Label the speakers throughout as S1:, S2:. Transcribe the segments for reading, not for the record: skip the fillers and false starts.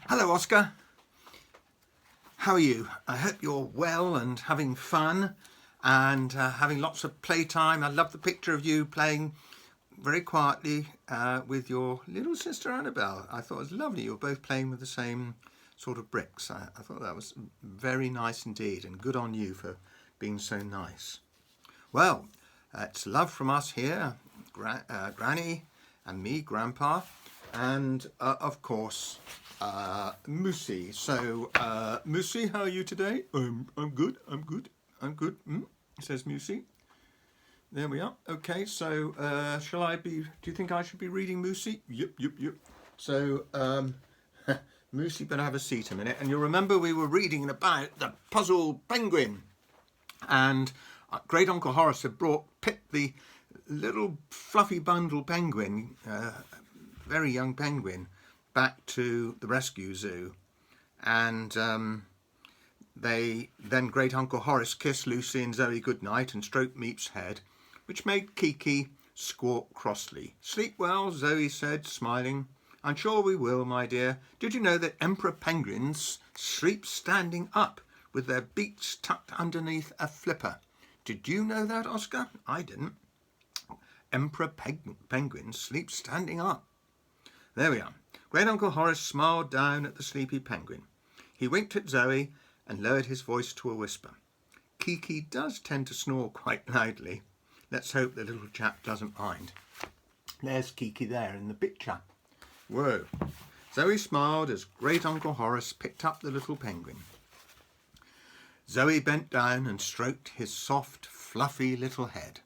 S1: Hello, Oscar. How are you? I hope you're well and having fun and having lots of playtime. I love the picture of you playing very quietly with your little sister Annabelle. I thought it was lovely. You were both playing with the same sort of bricks. I thought that was very nice indeed, and good on you for being so nice. Well, it's love from us here, Granny and me, Grandpa, and of course Moosey. So Moosey, how are you today? I'm good. I'm good. I'm good. Says Moosey. There we are. Okay, so shall I be? Do you think I should be reading Moosey? Yep. So Moosey, better have a seat a minute. And you'll remember we were reading about the puzzle penguin, and Great Uncle Horace had brought Pip, the little fluffy bundle penguin, very young penguin, back to the rescue zoo, and then Great Uncle Horace kissed Lucy and Zoe goodnight and stroked Meep's head, which made Kiki squawk crossly. "Sleep well," Zoe said, smiling. "I'm sure we will, my dear. Did you know that emperor penguins sleep standing up with their beaks tucked underneath a flipper? Did you know that, Oscar? I didn't. Emperor penguins sleep standing up." There we are. Great Uncle Horace smiled down at the sleepy penguin. He winked at Zoe and lowered his voice to a whisper. "Kiki does tend to snore quite loudly. Let's hope the little chap doesn't mind." There's Kiki there in the picture. Whoa. Zoe smiled as Great Uncle Horace picked up the little penguin. Zoe bent down and stroked his soft, fluffy little head.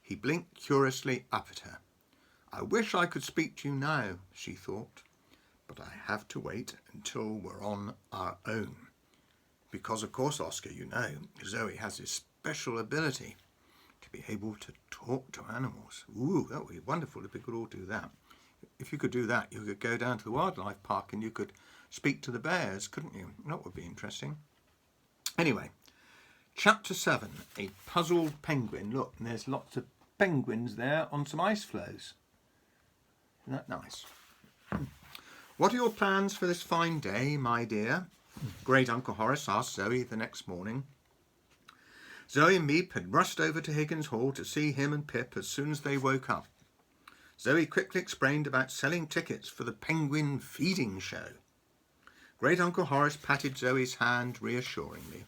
S1: He blinked curiously up at her. "I wish I could speak to you now," she thought, "but I have to wait until we're on our own." Because, of course, Oscar, you know, Zoe has this special ability to be able to talk to animals. Ooh, that would be wonderful if we could all do that. If you could do that, you could go down to the wildlife park and you could speak to the bears, couldn't you? That would be interesting. Anyway, Chapter 7, A Puzzled Penguin. Look, and there's lots of penguins there on some ice floes. Isn't that nice? "What are your plans for this fine day, my dear?" Great Uncle Horace asked Zoe the next morning. Zoe and Meep had rushed over to Higgins Hall to see him and Pip as soon as they woke up. Zoe quickly explained about selling tickets for the penguin feeding show. Great Uncle Horace patted Zoe's hand reassuringly.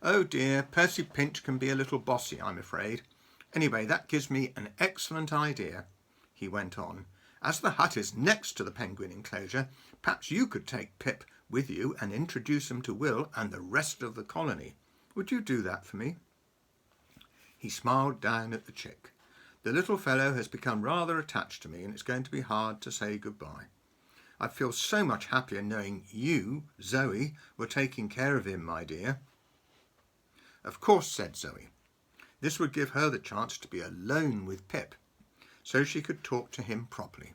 S1: "Oh dear, Percy Pinch can be a little bossy, I'm afraid. Anyway, that gives me an excellent idea," he went on. "As the hut is next to the penguin enclosure, perhaps you could take Pip with you and introduce him to Will and the rest of the colony. Would you do that for me?" He smiled down at the chick. "The little fellow has become rather attached to me, and it's going to be hard to say goodbye. I feel so much happier knowing you, Zoe, were taking care of him, my dear." "Of course," said Zoe. This would give her the chance to be alone with Pip, so she could talk to him properly.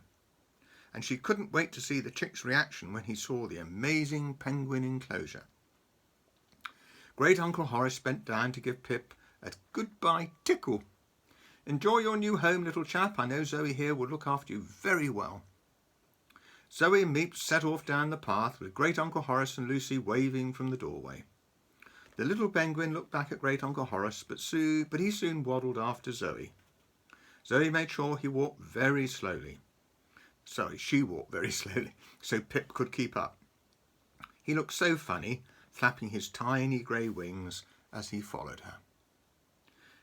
S1: And she couldn't wait to see the chick's reaction when he saw the amazing penguin enclosure. Great Uncle Horace bent down to give Pip a goodbye tickle. "Enjoy your new home, little chap. I know Zoe here will look after you very well." Zoe and Meep set off down the path with Great Uncle Horace and Lucy waving from the doorway. The little penguin looked back at Great Uncle Horace, but he soon waddled after Zoe. Zoe made sure he walked very slowly. She walked very slowly, so Pip could keep up. He looked so funny, flapping his tiny grey wings as he followed her.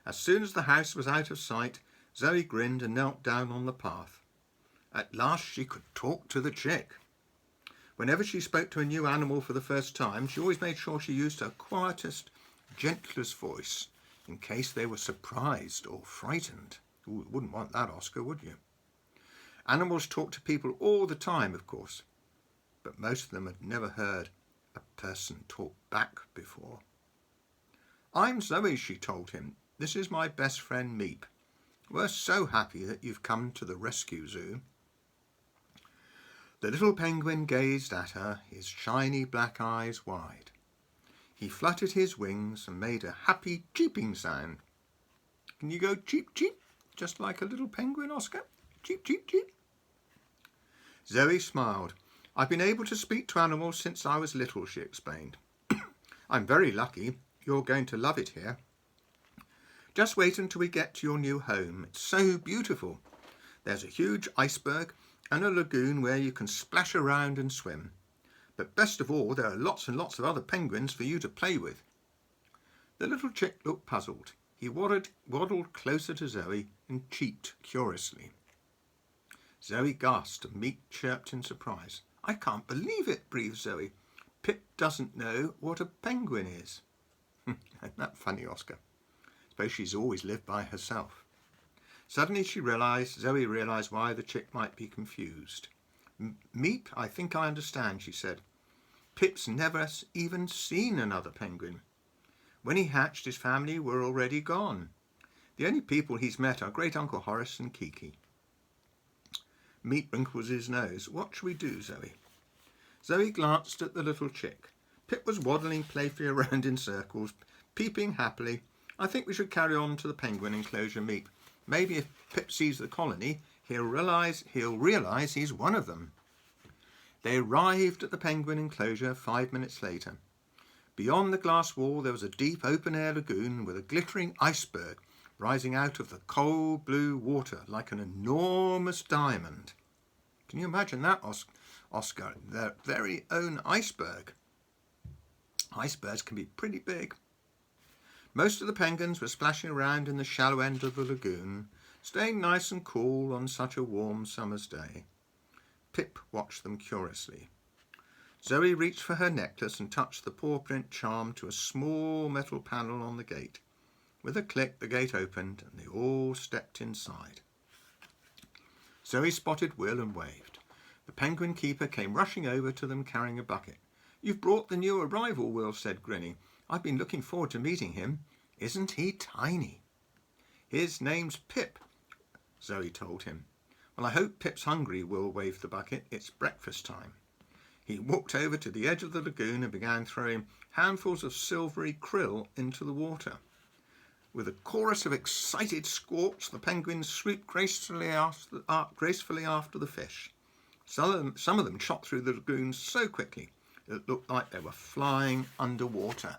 S1: As soon as the house was out of sight, Zoe grinned and knelt down on the path. At last she could talk to the chick. Whenever she spoke to a new animal for the first time, she always made sure she used her quietest, gentlest voice, in case they were surprised or frightened. Ooh, you wouldn't want that, Oscar, would you? Animals talk to people all the time, of course, but most of them had never heard a person talk back before. "I'm Zoe," she told him. "This is my best friend Meep. We're so happy that you've come to the rescue zoo." The little penguin gazed at her, his shiny black eyes wide. He fluttered his wings and made a happy cheeping sound. Can you go cheep cheep, just like a little penguin, Oscar? Cheep cheep cheep. Zoe smiled. I've been able to speak to animals since I was little, she explained. I'm very lucky. You're going to love it here. Just wait until we get to your new home. It's so beautiful. There's a huge iceberg and a lagoon where you can splash around and swim. But best of all, there are lots and lots of other penguins for you to play with. The little chick looked puzzled. He waddled closer to Zoe and cheeped curiously. Zoe gasped and Meep chirped in surprise. I can't believe it, breathed Zoe. Pip doesn't know what a penguin is. Isn't that funny, Oscar? Suppose she's always lived by herself. Suddenly Zoe realised why the chick might be confused. Meep, I think I understand, she said. Pip's never even seen another penguin. When he hatched, his family were already gone. The only people he's met are Great Uncle Horace and Kiki. Meep wrinkles his nose. What shall we do, Zoe? Zoe glanced at the little chick. Pip was waddling playfully around in circles, peeping happily. I think we should carry on to the penguin enclosure, Meep. Maybe if Pip sees the colony, he'll realise he's one of them. They arrived at the penguin enclosure 5 minutes later. Beyond the glass wall there was a deep open-air lagoon with a glittering iceberg rising out of the cold blue water like an enormous diamond. Can you imagine that, Oscar? Their very own iceberg. Icebergs can be pretty big. Most of the penguins were splashing around in the shallow end of the lagoon, staying nice and cool on such a warm summer's day. Pip watched them curiously. Zoe reached for her necklace and touched the paw print charm to a small metal panel on the gate. With a click, the gate opened and they all stepped inside. Zoe spotted Will and waved. The penguin keeper came rushing over to them carrying a bucket. You've brought the new arrival, Will said, grinning. I've been looking forward to meeting him. Isn't he tiny? His name's Pip, Zoe told him. Well, I hope Pip's hungry, Will waved the bucket. It's breakfast time. He walked over to the edge of the lagoon and began throwing handfuls of silvery krill into the water. With a chorus of excited squawks, the penguins swooped gracefully after the fish. Some of them shot through the lagoon so quickly it looked like they were flying underwater.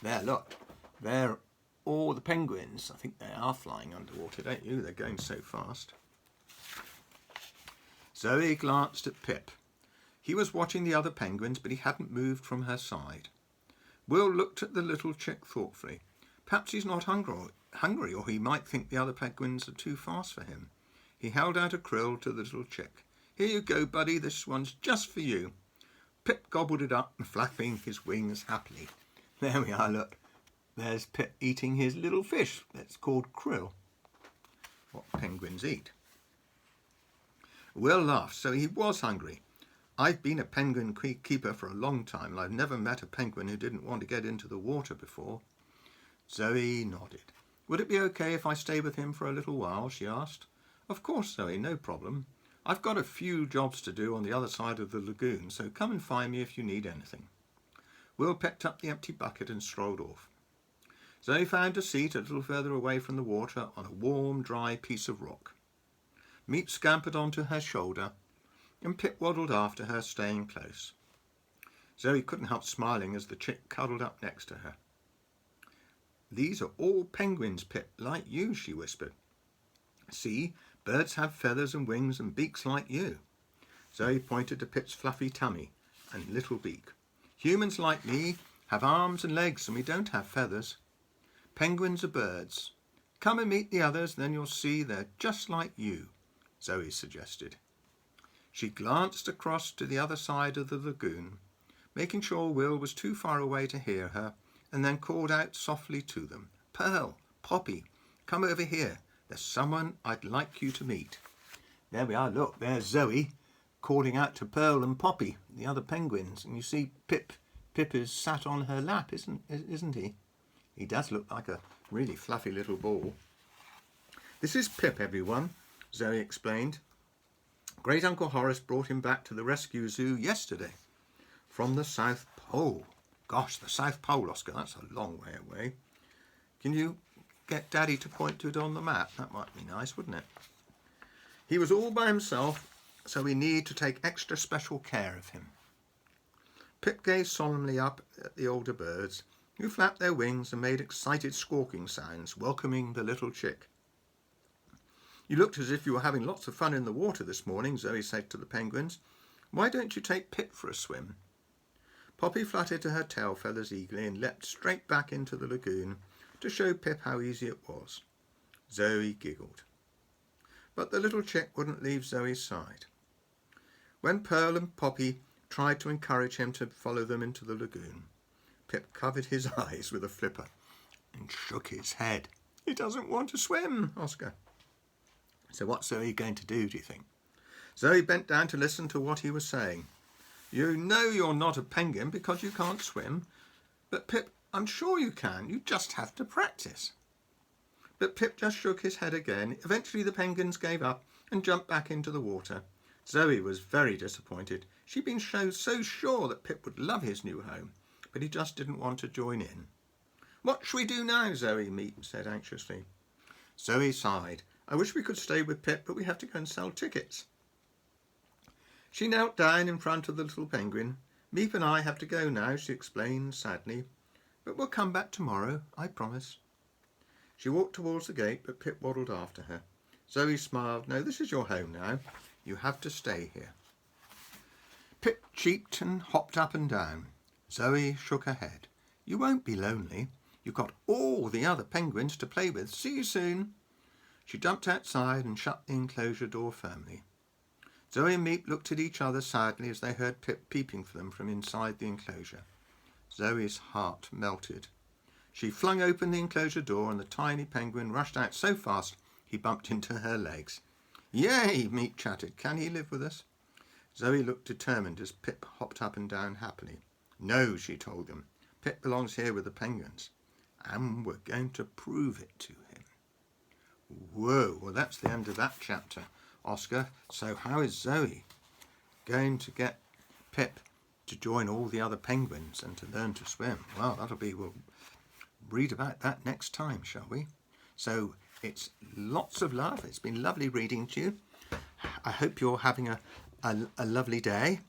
S1: There, look. They're all the penguins. I think they are flying underwater, don't you? They're going so fast. Zoe glanced at Pip. He was watching the other penguins, but he hadn't moved from her side. Will looked at the little chick thoughtfully. Perhaps he's not hungry, or he might think the other penguins are too fast for him. He held out a krill to the little chick. Here you go, buddy. This one's just for you. Pip gobbled it up and flapping his wings happily. There we are, look. There's Pip eating his little fish. That's called krill. What penguins eat. Will laughed, so he was hungry. I've been a penguin keeper for a long time, and I've never met a penguin who didn't want to get into the water before. Zoe nodded. Would it be okay if I stay with him for a little while, she asked. Of course, Zoe, no problem. I've got a few jobs to do on the other side of the lagoon, so come and find me if you need anything. Will picked up the empty bucket and strolled off. Zoe found a seat a little further away from the water on a warm, dry piece of rock. Meep scampered onto her shoulder, and Pip waddled after her, staying close. Zoe couldn't help smiling as the chick cuddled up next to her. These are all penguins, Pip, like you, she whispered. See, birds have feathers and wings and beaks like you. Zoe pointed to Pip's fluffy tummy and little beak. Humans like me have arms and legs and we don't have feathers. Penguins are birds. Come and meet the others, then you'll see they're just like you, Zoe suggested. She glanced across to the other side of the lagoon, making sure Will was too far away to hear her, and then called out softly to them. Pearl, Poppy, come over here. There's someone I'd like you to meet. There we are, look, there's Zoe calling out to Pearl and Poppy, the other penguins. And you see Pip is sat on her lap, isn't he? He does look like a really fluffy little ball. This is Pip, everyone, Zoe explained. Great Uncle Horace brought him back to the rescue zoo yesterday from the South Pole. Gosh, the South Pole, Oscar, that's a long way away. Can you get Daddy to point to it on the map? That might be nice, wouldn't it? He was all by himself so we need to take extra special care of him. Pip gazed solemnly up at the older birds, who flapped their wings and made excited squawking sounds, welcoming the little chick. You looked as if you were having lots of fun in the water this morning, Zoe said to the penguins. Why don't you take Pip for a swim? Poppy fluttered to her tail feathers eagerly and leapt straight back into the lagoon to show Pip how easy it was. Zoe giggled. But the little chick wouldn't leave Zoe's side. When Pearl and Poppy tried to encourage him to follow them into the lagoon, Pip covered his eyes with a flipper and shook his head. He doesn't want to swim, Oscar. So what's Zoe going to do you think? Zoe bent down to listen to what he was saying. You know you're not a penguin because you can't swim. But Pip, I'm sure you can. You just have to practice. But Pip just shook his head again. Eventually the penguins gave up and jumped back into the water. Zoe was very disappointed. She'd been so sure that Pip would love his new home, but he just didn't want to join in. What shall we do now, Zoe? Meep said anxiously. Zoe sighed. I wish we could stay with Pip, but we have to go and sell tickets. She knelt down in front of the little penguin. Meep and I have to go now, she explained sadly. But we'll come back tomorrow, I promise. She walked towards the gate, but Pip waddled after her. Zoe smiled. No, this is your home now. You have to stay here. Pip cheeped and hopped up and down. Zoe shook her head. You won't be lonely. You've got all the other penguins to play with. See you soon. She jumped outside and shut the enclosure door firmly. Zoe and Meep looked at each other sadly as they heard Pip peeping for them from inside the enclosure. Zoe's heart melted. She flung open the enclosure door and the tiny penguin rushed out so fast he bumped into her legs. Yay, Meep chattered. Can he live with us? Zoe looked determined as Pip hopped up and down happily. No, she told him. Pip belongs here with the penguins. And we're going to prove it to him. Whoa, well that's the end of that chapter, Oscar. So how is Zoe going to get Pip to join all the other penguins and to learn to swim? Well, we'll read about that next time, shall we? So it's lots of love. It's been lovely reading to you. I hope you're having a lovely day,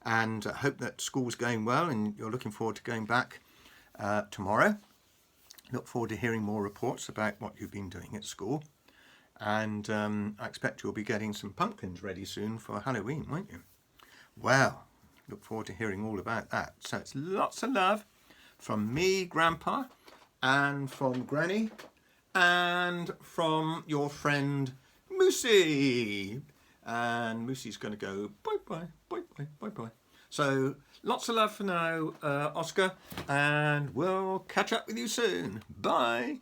S1: and I hope that school's going well and you're looking forward to going back tomorrow. Look forward to hearing more reports about what you've been doing at school, and I expect you'll be getting some pumpkins ready soon for Halloween, won't you? Well, look forward to hearing all about that. So it's lots of love from me, Grandpa, and from Granny, and from your friend Moosey. And Moosey's going to go bye-bye, bye-bye, bye-bye. So lots of love for now, Oscar, and we'll catch up with you soon. Bye.